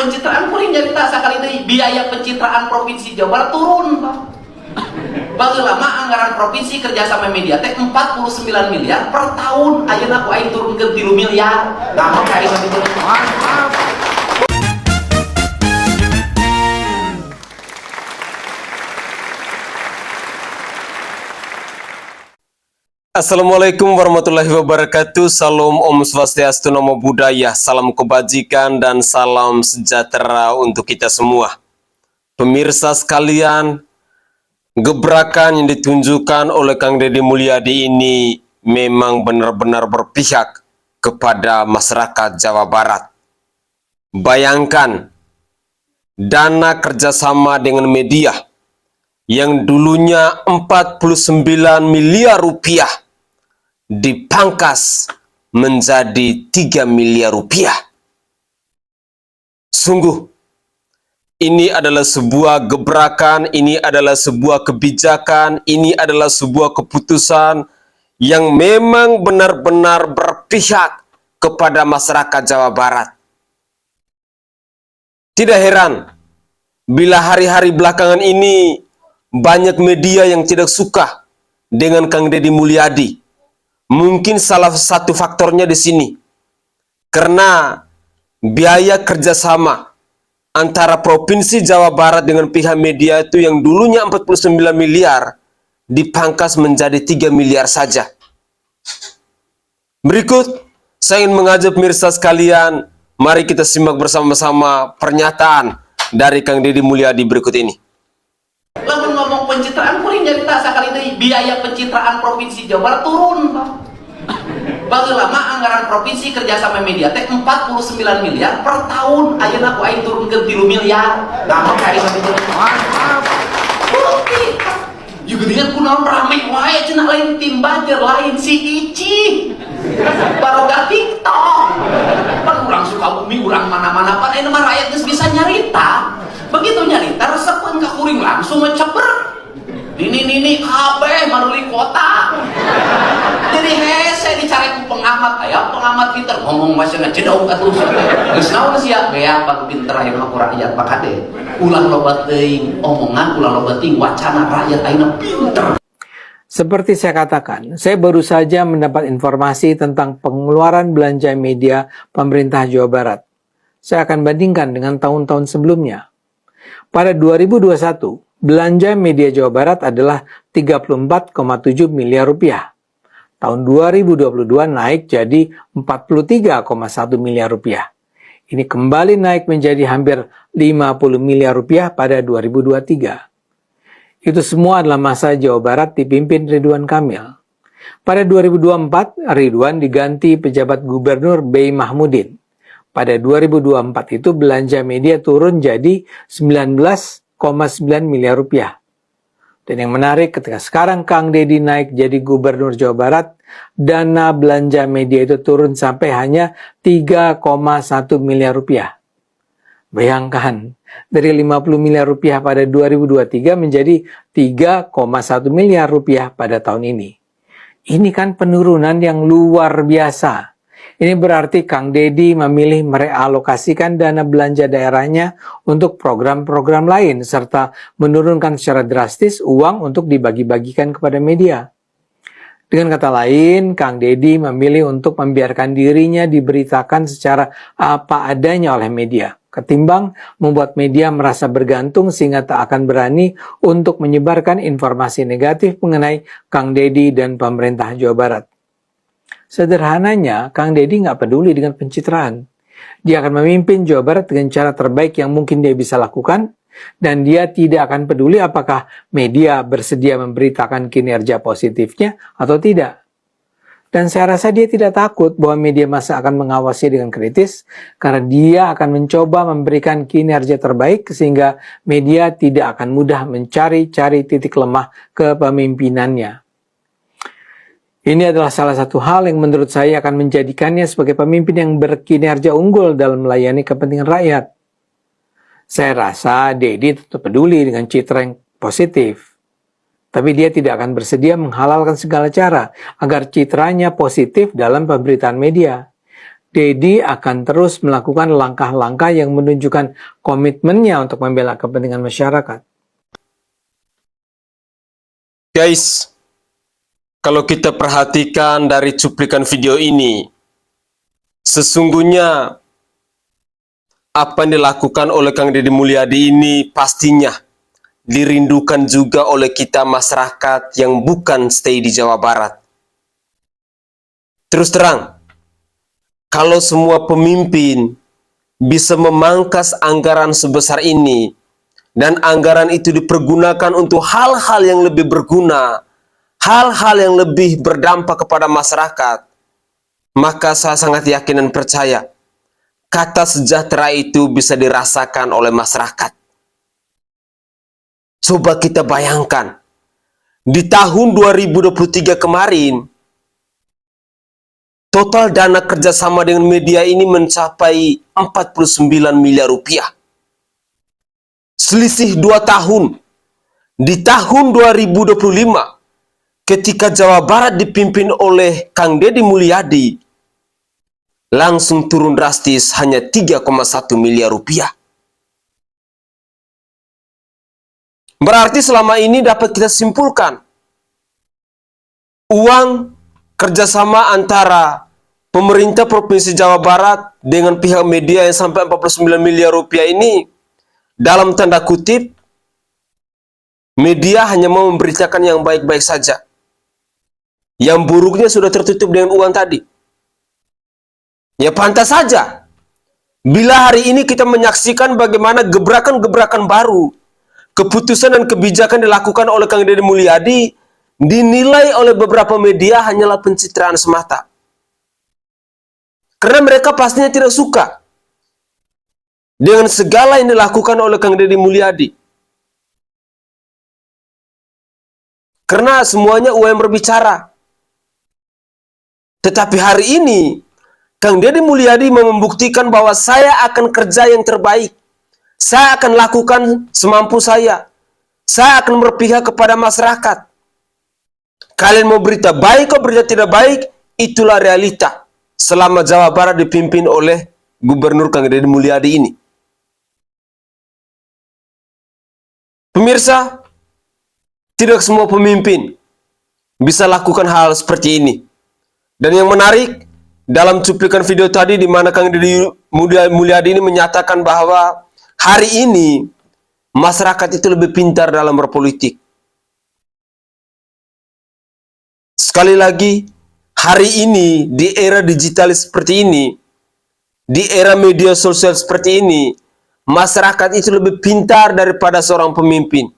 pencitraan kuring nyarita sakali deui biaya pencitraan provinsi Jawa Barat turun, Pak. Bageulama anggaran provinsi kerjasama media teh 49 miliar per tahun, ayeuna ku aing turun ke 3 miliar. Gampang ka ieu gitu. Mantap. Assalamualaikum warahmatullahi wabarakatuh. Salam Om Swastiastu, Namo Buddhaya, salam kebajikan dan salam sejahtera untuk kita semua. Pemirsa sekalian, gebrakan yang ditunjukkan oleh Kang Deddy Mulyadi ini memang benar-benar berpihak kepada masyarakat Jawa Barat. Bayangkan, dana kerjasama dengan media yang dulunya 49 miliar rupiah dipangkas menjadi 3 miliar rupiah. Sungguh, ini adalah sebuah gebrakan, ini adalah sebuah kebijakan, ini adalah sebuah keputusan yang memang benar-benar berpihak kepada masyarakat Jawa Barat. Tidak heran bila hari-hari belakangan ini banyak media yang tidak suka dengan Kang Deddy Mulyadi. Mungkin salah satu faktornya di sini, karena biaya kerjasama antara Provinsi Jawa Barat dengan pihak media itu yang dulunya 49 miliar dipangkas menjadi 3 miliar saja. Berikut, saya ingin mengajak pemirsa sekalian, mari kita simak bersama-sama pernyataan dari Kang Deddy Mulyadi berikut ini. Lamun ngomong pencitraan kuring nyarita sakali deui biaya pencitraan provinsi Jawa Barat turun, Pak. Bageulama anggaran provinsi kerjasama media teh 49 miliar per tahun, ayeuna ku aing turun ke 3 miliar. Gampang ka ieu gitu. Mantap. Bukti. Ieu geuningan kunaon rame wae cenah, lain tim Banjar, lain si Ici. Baroga TikTok. Pan urang Sukabumi, urang mana-mana pan anu mah rakyat geus bisa nyarita. Begitu nyarita resepkeun ka kuring langsung ngeceber. Nini kabeh manuli kota. Jadi hese dicari ku pengamat, aya pengamat pinter ngomong masih ngecedauk atuh. Geus naon sia gaya pang pinter ayeuna ku rakyat pakade. Ulah loba teuing omongan, ulah loba teuing wacana, rakyat ayeuna pinter. Seperti saya katakan, saya baru saja mendapat informasi tentang pengeluaran belanja media pemerintah Jawa Barat. Saya akan bandingkan dengan tahun-tahun sebelumnya. Pada 2021, belanja media Jawa Barat adalah 34,7 miliar rupiah. Tahun 2022 naik jadi 43,1 miliar rupiah. Ini kembali naik menjadi hampir 50 miliar rupiah pada 2023. Itu semua adalah masa Jawa Barat dipimpin Ridwan Kamil. Pada 2024, Ridwan diganti pejabat gubernur B. Mahmudin. Pada 2024 itu belanja media turun jadi 19,9 miliar rupiah. Dan yang menarik, ketika sekarang Kang Deddy naik jadi gubernur Jawa Barat, dana belanja media itu turun sampai hanya 3,1 miliar rupiah. Bayangkan, dari 50 miliar rupiah pada 2023 menjadi 3,1 miliar rupiah pada tahun ini. Ini kan penurunan yang luar biasa. Ini berarti Kang Deddy memilih merealokasikan dana belanja daerahnya untuk program-program lain, serta menurunkan secara drastis uang untuk dibagi-bagikan kepada media. Dengan kata lain, Kang Deddy memilih untuk membiarkan dirinya diberitakan secara apa adanya oleh media, ketimbang membuat media merasa bergantung sehingga tak akan berani untuk menyebarkan informasi negatif mengenai Kang Deddy dan pemerintah Jawa Barat. Sederhananya, Kang Deddy nggak peduli dengan pencitraan. Dia akan memimpin Jawa Barat dengan cara terbaik yang mungkin dia bisa lakukan, dan dia tidak akan peduli apakah media bersedia memberitakan kinerja positifnya atau tidak. Dan saya rasa dia tidak takut bahwa media massa akan mengawasi dengan kritis, karena dia akan mencoba memberikan kinerja terbaik sehingga media tidak akan mudah mencari-cari titik lemah kepemimpinannya. Ini adalah salah satu hal yang menurut saya akan menjadikannya sebagai pemimpin yang berkinerja unggul dalam melayani kepentingan rakyat. Saya rasa Deddy tetap peduli dengan citra yang positif. Tapi dia tidak akan bersedia menghalalkan segala cara agar citranya positif dalam pemberitaan media. Deddy akan terus melakukan langkah-langkah yang menunjukkan komitmennya untuk membela kepentingan masyarakat. Guys, kalau kita perhatikan dari cuplikan video ini, sesungguhnya apa yang dilakukan oleh Kang Deddy Mulyadi ini pastinya dirindukan juga oleh kita masyarakat yang bukan stay di Jawa Barat. Terus terang, kalau semua pemimpin bisa memangkas anggaran sebesar ini, dan anggaran itu dipergunakan untuk hal-hal yang lebih berguna, hal-hal yang lebih berdampak kepada masyarakat, maka saya sangat yakin dan percaya, kata sejahtera itu bisa dirasakan oleh masyarakat. Coba kita bayangkan, di tahun 2023 kemarin, total dana kerjasama dengan media ini mencapai 49 miliar rupiah. Selisih 2 tahun. Di tahun 2025, ketika Jawa Barat dipimpin oleh Kang Deddy Mulyadi, langsung turun drastis hanya 3,1 miliar rupiah. Berarti selama ini dapat kita simpulkan, uang kerjasama antara pemerintah Provinsi Jawa Barat dengan pihak media yang sampai 49 miliar rupiah ini, dalam tanda kutip, media hanya mau memberitakan yang baik-baik saja. Yang buruknya sudah tertutup dengan uang tadi. Ya pantas saja, bila hari ini kita menyaksikan bagaimana gebrakan-gebrakan baru, keputusan dan kebijakan dilakukan oleh Kang Deddy Mulyadi, dinilai oleh beberapa media hanyalah pencitraan semata. Karena mereka pastinya tidak suka dengan segala yang dilakukan oleh Kang Deddy Mulyadi. Karena semuanya UM berbicara. Tetapi hari ini, Kang Deddy Mulyadi membuktikan bahwa saya akan kerja yang terbaik. Saya akan lakukan semampu saya. Saya akan berpihak kepada masyarakat. Kalian mau berita baik atau berita tidak baik, itulah realita selama Jawa Barat dipimpin oleh Gubernur Kang Deddy Mulyadi ini. Pemirsa, tidak semua pemimpin bisa lakukan hal seperti ini. Dan yang menarik, dalam cuplikan video tadi di mana Kang Deddy Mulyadi ini menyatakan bahwa hari ini masyarakat itu lebih pintar dalam berpolitik. Sekali lagi, hari ini di era digital seperti ini, di era media sosial seperti ini, masyarakat itu lebih pintar daripada seorang pemimpin.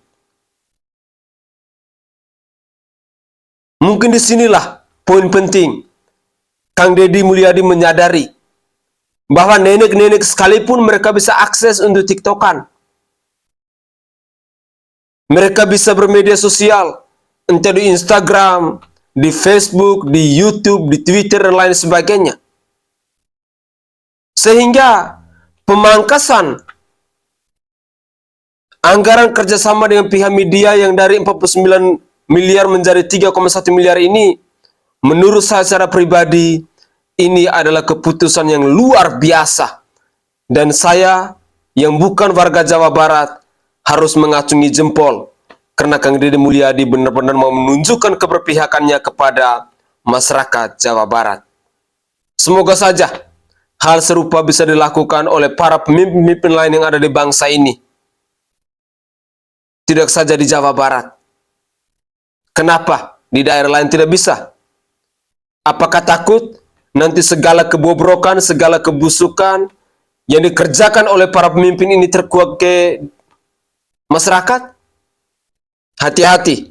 Mungkin disinilah poin penting. Kang Deddy Mulyadi menyadari bahwa nenek-nenek sekalipun mereka bisa akses untuk TikTokan. Mereka bisa bermedia sosial, entah di Instagram, di Facebook, di YouTube, di Twitter, dan lain sebagainya. Sehingga pemangkasan anggaran kerjasama dengan pihak media yang dari 49 miliar menjadi 3,1 miliar ini, menurut saya secara pribadi, ini adalah keputusan yang luar biasa. Dan saya yang bukan warga Jawa Barat harus mengacungi jempol. Karena Kang Deddy Mulyadi benar-benar mau menunjukkan keberpihakannya kepada masyarakat Jawa Barat. Semoga saja hal serupa bisa dilakukan oleh para pemimpin lain yang ada di bangsa ini. Tidak saja di Jawa Barat. Kenapa di daerah lain tidak bisa? Apakah takut nanti segala kebobrokan, segala kebusukan yang dikerjakan oleh para pemimpin ini terkuak ke masyarakat? Hati-hati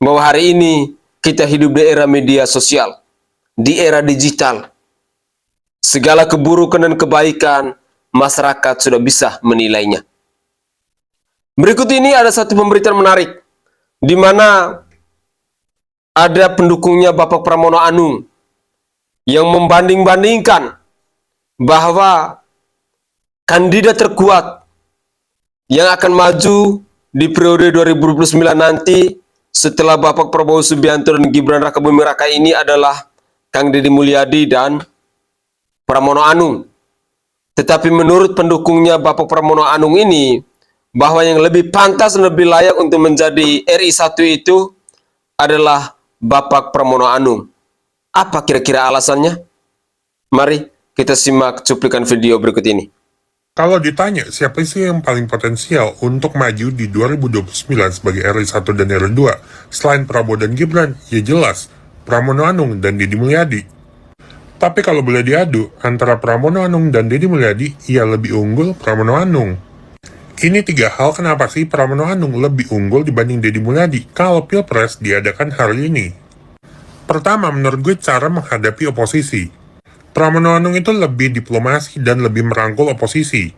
bahwa hari ini kita hidup di era media sosial, di era digital. Segala keburukan dan kebaikan masyarakat sudah bisa menilainya. Berikut ini ada satu pemberitaan menarik di mana ada pendukungnya Bapak Pramono Anung yang membanding-bandingkan bahwa kandidat terkuat yang akan maju di periode 2029 nanti setelah Bapak Prabowo Subianto dan Gibran Rakabuming Raka ini adalah Kang Deddy Mulyadi dan Pramono Anung. Tetapi menurut pendukungnya Bapak Pramono Anung ini, bahwa yang lebih pantas dan lebih layak untuk menjadi RI1 itu adalah Bapak Pramono Anung. Apa kira-kira alasannya? Mari kita simak cuplikan video berikut ini. Kalau ditanya siapa sih yang paling potensial untuk maju di 2029 sebagai RI1 dan RI2 selain Prabowo dan Gibran, ya jelas Pramono Anung dan Deddy Mulyadi. Tapi kalau boleh diadu antara Pramono Anung dan Deddy Mulyadi, ia lebih unggul Pramono Anung. Ini 3 hal kenapa sih Pramono Anung lebih unggul dibanding Deddy Mulyadi kalau Pilpres diadakan hari ini. Pertama, menurut gue cara menghadapi oposisi. Pramono Anung itu lebih diplomasi dan lebih merangkul oposisi.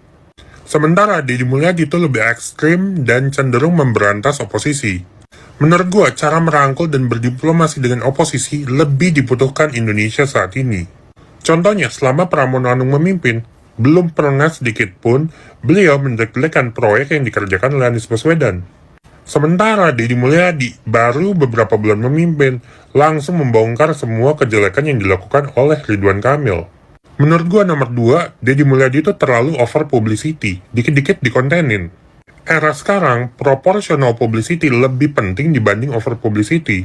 Sementara Deddy Mulyadi itu lebih ekstrim dan cenderung memberantas oposisi. Menurut gue, cara merangkul dan berdiplomasi dengan oposisi lebih dibutuhkan Indonesia saat ini. Contohnya, selama Pramono Anung memimpin, belum pernah sedikit pun beliau menjelek-jelekan proyek yang dikerjakan oleh Anies Baswedan. Sementara Deddy Mulyadi baru beberapa bulan memimpin, langsung membongkar semua kejelekan yang dilakukan oleh Ridwan Kamil. Menurut gua nomor 2, Deddy Mulyadi itu terlalu over publicity, dikit-dikit dikontenin. Era sekarang, proportional publicity lebih penting dibanding over publicity,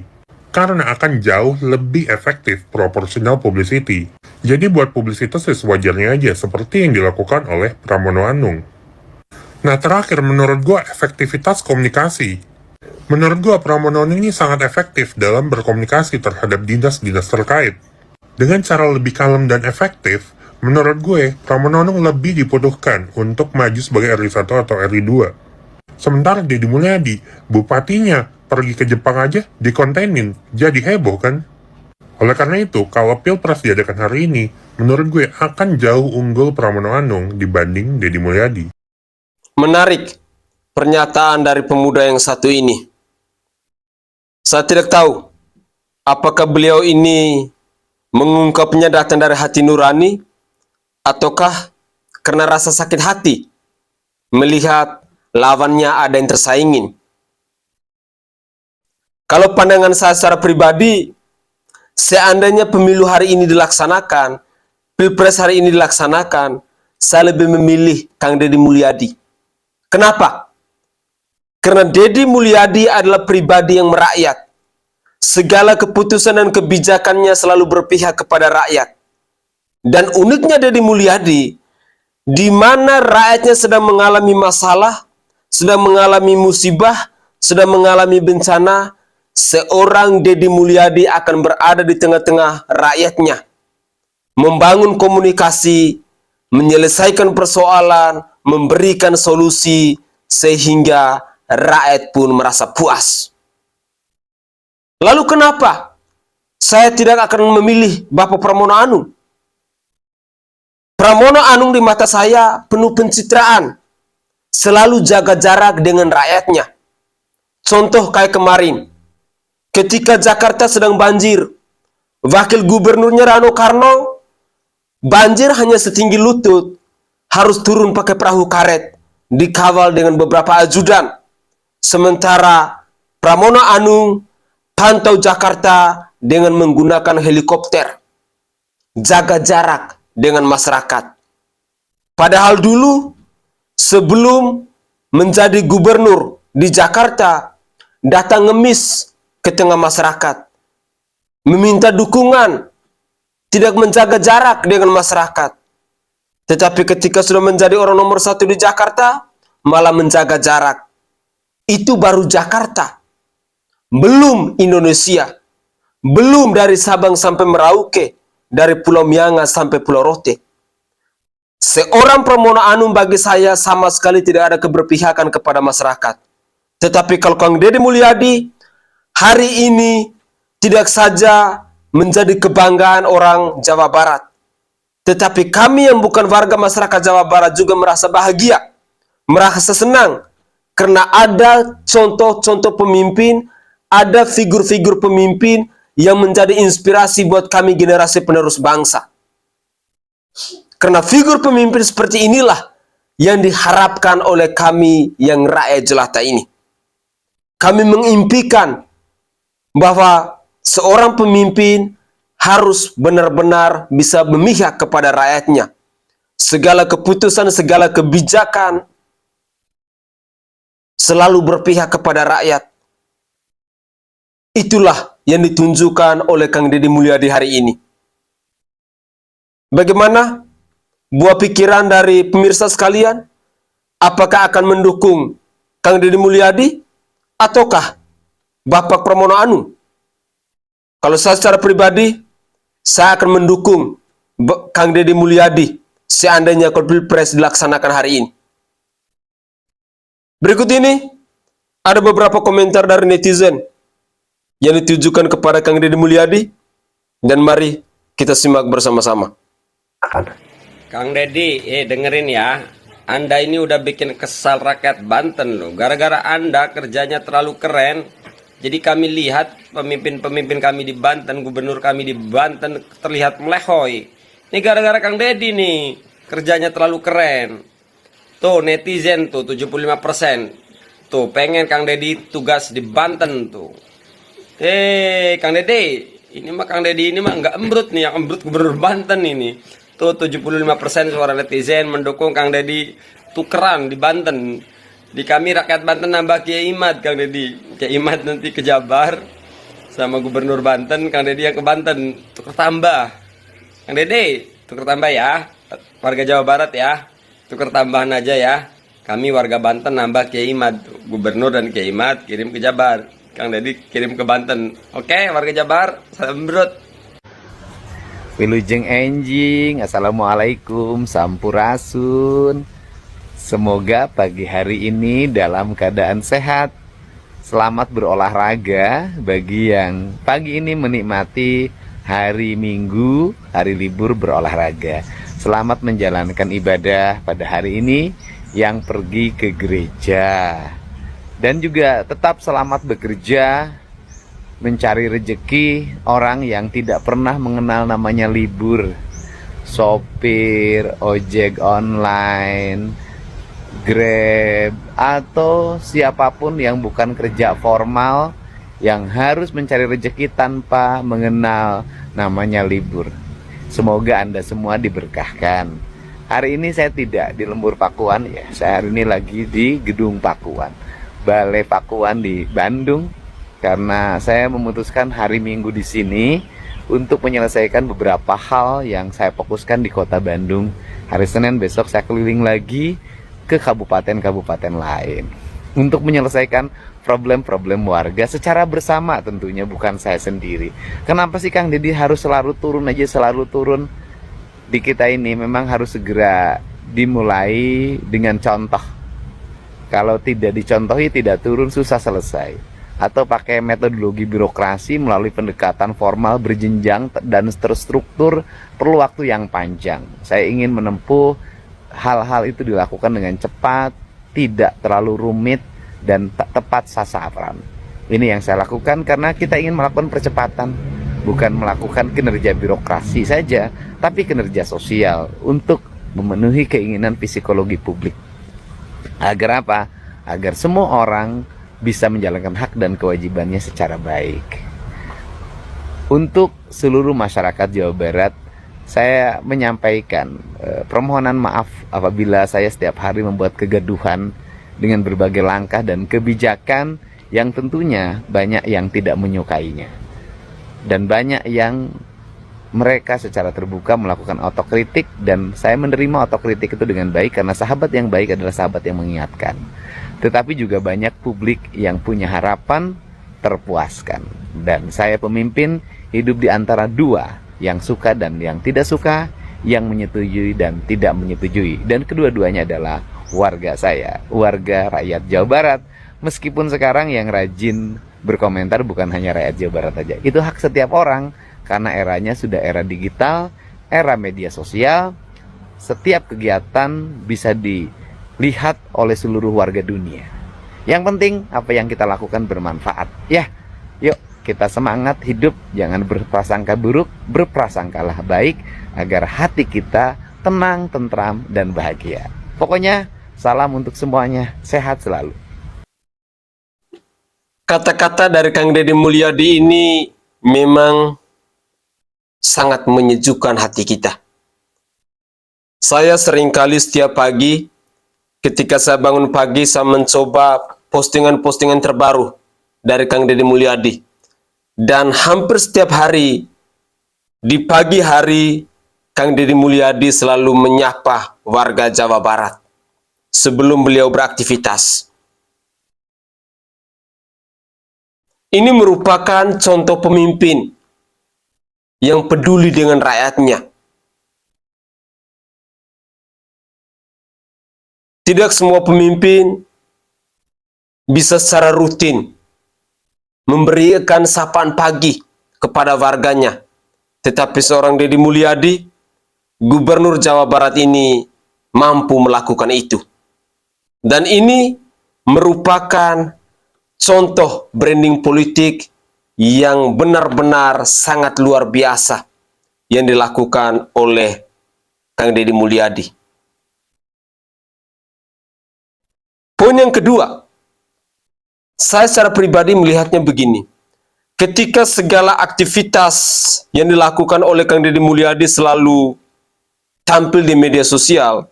karena akan jauh lebih efektif proportional publicity. Jadi buat publisitas sewajarnya aja, seperti yang dilakukan oleh Pramono Anung. Nah terakhir, menurut gua efektivitas komunikasi. Menurut gua Pramono Anung ini sangat efektif dalam berkomunikasi terhadap dinas-dinas terkait. Dengan cara lebih kalem dan efektif, menurut gue Pramono Anung lebih dibutuhkan untuk maju sebagai RI1 atau RI2. Sementara Deddy Mulyadi, bupatinya pergi ke Jepang aja dikontenin, jadi heboh kan? Oleh karena itu, kalau Pilpres diadakan hari ini, menurut gue akan jauh unggul Pramono Anung dibanding Deddy Mulyadi. Menarik pernyataan dari pemuda yang satu ini. Saya tidak tahu apakah beliau ini mengungkapnya datang dari hati nurani ataukah karena rasa sakit hati melihat lawannya ada yang tersaingin. Kalau pandangan saya secara pribadi, seandainya pemilu hari ini dilaksanakan, Pilpres hari ini dilaksanakan, saya lebih memilih Kang Deddy Mulyadi. Kenapa? Karena Deddy Mulyadi adalah pribadi yang merakyat. Segala keputusan dan kebijakannya selalu berpihak kepada rakyat. Dan uniknya Deddy Mulyadi, di mana rakyatnya sedang mengalami masalah, sedang mengalami musibah, sedang mengalami bencana, seorang Deddy Mulyadi akan berada di tengah-tengah rakyatnya, membangun komunikasi, menyelesaikan persoalan, memberikan solusi, sehingga rakyat pun merasa puas. Lalu kenapa saya tidak akan memilih Bapak Pramono Anung? Pramono Anung di mata saya penuh pencitraan, selalu jaga jarak dengan rakyatnya. Contoh kayak kemarin, ketika Jakarta sedang banjir, Wakil Gubernurnya Rano Karno, banjir hanya setinggi lutut, harus turun pakai perahu karet, dikawal dengan beberapa ajudan. Sementara Pramono Anung pantau Jakarta dengan menggunakan helikopter, jaga jarak dengan masyarakat. Padahal dulu, sebelum menjadi gubernur di Jakarta, datang ngemis ke tengah masyarakat, meminta dukungan, tidak menjaga jarak dengan masyarakat. Tetapi ketika sudah menjadi orang nomor 1 di Jakarta, malah menjaga jarak. Itu baru Jakarta. Belum Indonesia. Belum dari Sabang sampai Merauke, dari Pulau Miangas sampai Pulau Rote. Seorang Pramono Anung bagi saya sama sekali tidak ada keberpihakan kepada masyarakat. Tetapi kalau Kang Deddy Mulyadi, hari ini tidak saja menjadi kebanggaan orang Jawa Barat, tetapi kami yang bukan warga masyarakat Jawa Barat juga merasa bahagia, merasa senang, karena ada contoh-contoh pemimpin, ada figur-figur pemimpin yang menjadi inspirasi buat kami generasi penerus bangsa. Karena figur pemimpin seperti inilah yang diharapkan oleh kami yang rakyat jelata ini. Kami mengimpikan bahwa seorang pemimpin harus benar-benar bisa memihak kepada rakyatnya. Segala keputusan, segala kebijakan selalu berpihak kepada rakyat. Itulah yang ditunjukkan oleh Kang Deddy Mulyadi hari ini. Bagaimana buah pikiran dari pemirsa sekalian? Apakah akan mendukung Kang Deddy Mulyadi ataukah Bapak Pramono Anung? Kalau saya secara pribadi, saya akan mendukung Kang Deddy Mulyadi seandainya Pilpres dilaksanakan hari ini. Berikut ini ada beberapa komentar dari netizen yang ditujukan kepada Kang Deddy Mulyadi, dan mari kita simak bersama-sama. Kang Deddy, dengerin ya. Anda ini udah bikin kesal rakyat Banten loh. Gara-gara Anda kerjanya terlalu keren. Jadi kami lihat pemimpin-pemimpin kami di Banten, gubernur kami di Banten terlihat melehoy. Ini gara-gara Kang Deddy nih. Kerjanya terlalu keren. Tuh netizen tuh 75%. Tuh pengen Kang Deddy tugas di Banten tuh. Kang Deddy, ini mah Kang Deddy ini mah nggak embrut nih, yang embrut gubernur Banten ini. Tuh 75% suara netizen mendukung Kang Deddy tukeran di Banten. Di kami rakyat Banten nambah Kiai Imad, Kang Deddy. Kiai Imad nanti ke Jabar sama gubernur Banten, Kang Deddy yang ke Banten. Tuker tambah. Kang Deddy, tuker tambah ya. Warga Jawa Barat ya. Tuker tambahan aja ya. Kami warga Banten nambah Kiai Imad. Gubernur dan Kiai Imad kirim ke Jabar. Kang Deddy kirim ke Banten. Oke, warga Jabar, salam brut. Wilujeng enjing, assalamualaikum, sampurasun. Semoga pagi hari ini dalam keadaan sehat. Selamat berolahraga bagi yang pagi ini menikmati hari Minggu, hari libur berolahraga. Selamat menjalankan ibadah pada hari ini yang pergi ke gereja. Dan juga tetap selamat bekerja, mencari rejeki orang yang tidak pernah mengenal namanya libur. Sopir, ojek online, Grab, atau siapapun yang bukan kerja formal yang harus mencari rejeki tanpa mengenal namanya libur. Semoga Anda semua diberkahkan. Hari ini saya tidak di Lembur Pakuan ya. Saya hari ini lagi di Gedung Pakuan, Balai Pakuan di Bandung, karena saya memutuskan hari Minggu di sini untuk menyelesaikan beberapa hal yang saya fokuskan di Kota Bandung. Hari Senin besok saya keliling lagi ke kabupaten-kabupaten lain untuk menyelesaikan problem-problem warga secara bersama, tentunya bukan saya sendiri. Kenapa sih Kang Deddy harus selalu turun aja, selalu turun? Di kita ini memang harus segera dimulai dengan contoh. Kalau tidak dicontohi, tidak turun, susah selesai. Atau pakai metodologi birokrasi melalui pendekatan formal berjenjang dan terstruktur, perlu waktu yang panjang. Saya ingin menempuh hal-hal itu dilakukan dengan cepat, tidak terlalu rumit, dan tepat sasaran. Ini yang saya lakukan karena kita ingin melakukan percepatan, bukan melakukan kinerja birokrasi saja, tapi kinerja sosial untuk memenuhi keinginan psikologi publik. Agar apa? Agar semua orang bisa menjalankan hak dan kewajibannya secara baik. Untuk seluruh masyarakat Jawa Barat, saya menyampaikan permohonan maaf apabila saya setiap hari membuat kegaduhan dengan berbagai langkah dan kebijakan yang tentunya banyak yang tidak menyukainya. Dan banyak yang mereka secara terbuka melakukan otokritik, dan saya menerima otokritik itu dengan baik karena sahabat yang baik adalah sahabat yang mengingatkan. Tetapi juga banyak publik yang punya harapan terpuaskan. Dan saya pemimpin hidup di antara dua, yang suka dan yang tidak suka, yang menyetujui dan tidak menyetujui. Dan kedua-duanya adalah warga saya, warga rakyat Jawa Barat. Meskipun sekarang yang rajin berkomentar bukan hanya rakyat Jawa Barat saja. Itu hak setiap orang, karena eranya sudah era digital, era media sosial. Setiap kegiatan bisa dilihat oleh seluruh warga dunia. Yang penting apa yang kita lakukan bermanfaat. Ya, yuk kita semangat hidup, jangan berprasangka buruk, berprasangkalah baik, agar hati kita tenang, tentram, dan bahagia. Pokoknya salam untuk semuanya, sehat selalu. Kata-kata dari Kang Deddy Mulyadi ini memang sangat menyejukkan hati kita. Saya seringkali setiap pagi, ketika saya bangun pagi, saya mencoba postingan-postingan terbaru dari Kang Deddy Mulyadi. Dan hampir setiap hari, di pagi hari, Kang Deddy Mulyadi selalu menyapa warga Jawa Barat sebelum beliau beraktivitas. Ini merupakan contoh pemimpin yang peduli dengan rakyatnya. Tidak semua pemimpin bisa secara rutin memberikan sapaan pagi kepada warganya. Tetapi seorang Deddy Mulyadi, Gubernur Jawa Barat ini mampu melakukan itu. Dan ini merupakan contoh branding politik yang benar-benar sangat luar biasa yang dilakukan oleh Kang Deddy Mulyadi. Poin yang kedua, saya secara pribadi melihatnya begini. Ketika segala aktivitas yang dilakukan oleh Kang Deddy Mulyadi selalu tampil di media sosial,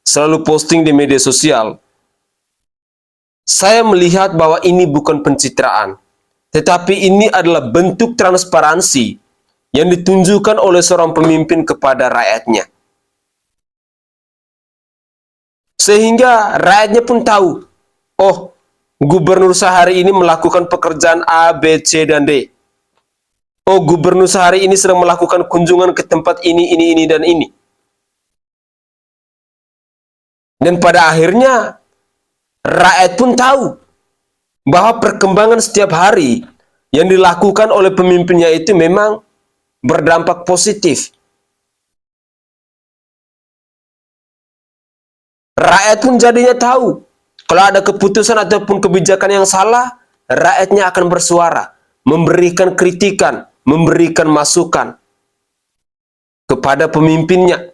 selalu posting di media sosial, saya melihat bahwa ini bukan pencitraan, tetapi ini adalah bentuk transparansi yang ditunjukkan oleh seorang pemimpin kepada rakyatnya. Sehingga rakyatnya pun tahu, oh, gubernur sehari ini melakukan pekerjaan A, B, C, dan D. Oh, gubernur sehari ini sedang melakukan kunjungan ke tempat ini, dan ini. Dan pada akhirnya, rakyat pun tahu bahwa perkembangan setiap hari yang dilakukan oleh pemimpinnya itu memang berdampak positif. Rakyat pun jadinya tahu, kalau ada keputusan ataupun kebijakan yang salah, rakyatnya akan bersuara, memberikan kritikan, memberikan masukan kepada pemimpinnya.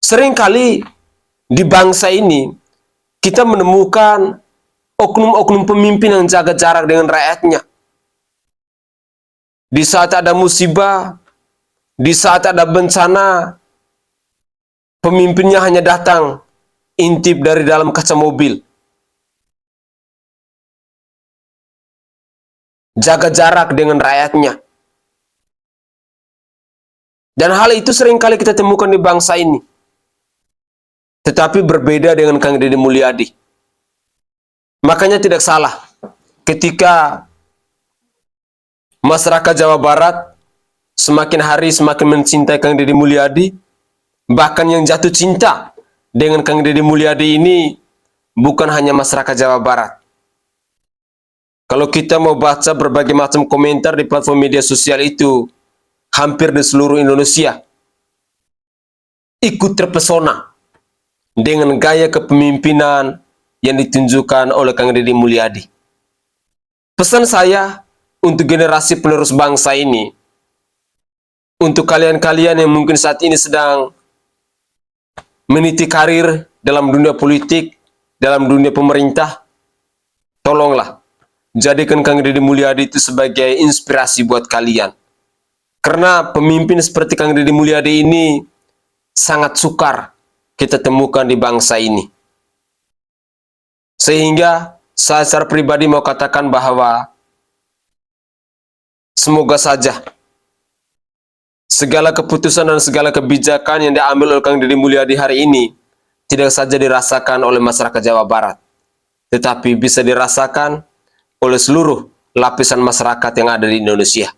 Seringkali di bangsa ini, kita menemukan oknum-oknum pemimpin yang jaga jarak dengan rakyatnya. Di saat ada musibah, di saat ada bencana, pemimpinnya hanya datang, intip dari dalam kaca mobil. Jaga jarak dengan rakyatnya. Dan hal itu seringkali kita temukan di bangsa ini. Tetapi berbeda dengan Kang Deddy Mulyadi. Makanya tidak salah ketika masyarakat Jawa Barat semakin hari semakin mencintai Kang Deddy Mulyadi. Bahkan yang jatuh cinta dengan Kang Deddy Mulyadi ini bukan hanya masyarakat Jawa Barat. Kalau kita mau baca berbagai macam komentar di platform media sosial itu, hampir di seluruh Indonesia ikut terpesona dengan gaya kepemimpinan yang ditunjukkan oleh Kang Deddy Mulyadi. Pesan saya untuk generasi penerus bangsa ini, untuk kalian-kalian yang mungkin saat ini sedang meniti karir dalam dunia politik, dalam dunia pemerintah, tolonglah jadikan Kang Deddy Mulyadi itu sebagai inspirasi buat kalian. Karena pemimpin seperti Kang Deddy Mulyadi ini sangat sukar kita temukan di bangsa ini. Sehingga saya secara pribadi mau katakan bahwa semoga saja segala keputusan dan segala kebijakan yang diambil oleh Kang Deddy Mulyadi hari ini tidak saja dirasakan oleh masyarakat Jawa Barat, tetapi bisa dirasakan oleh seluruh lapisan masyarakat yang ada di Indonesia.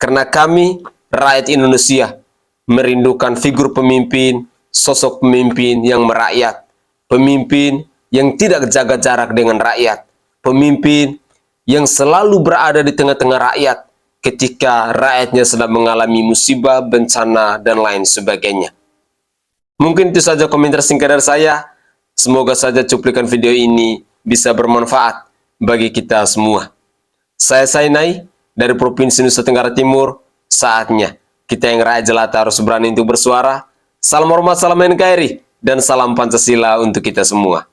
Karena kami, rakyat Indonesia, merindukan figur pemimpin, sosok pemimpin yang merakyat, pemimpin yang tidak jaga jarak dengan rakyat, pemimpin yang selalu berada di tengah-tengah rakyat, ketika rakyatnya sedang mengalami musibah, bencana, dan lain sebagainya. Mungkin itu saja komentar singkat dari saya. Semoga saja cuplikan video ini bisa bermanfaat bagi kita semua. Saya Sainai dari Provinsi Nusa Tenggara Timur. Saatnya kita yang rakyat jelata harus berani untuk bersuara. Salam hormat, salam NKRI, dan salam Pancasila untuk kita semua.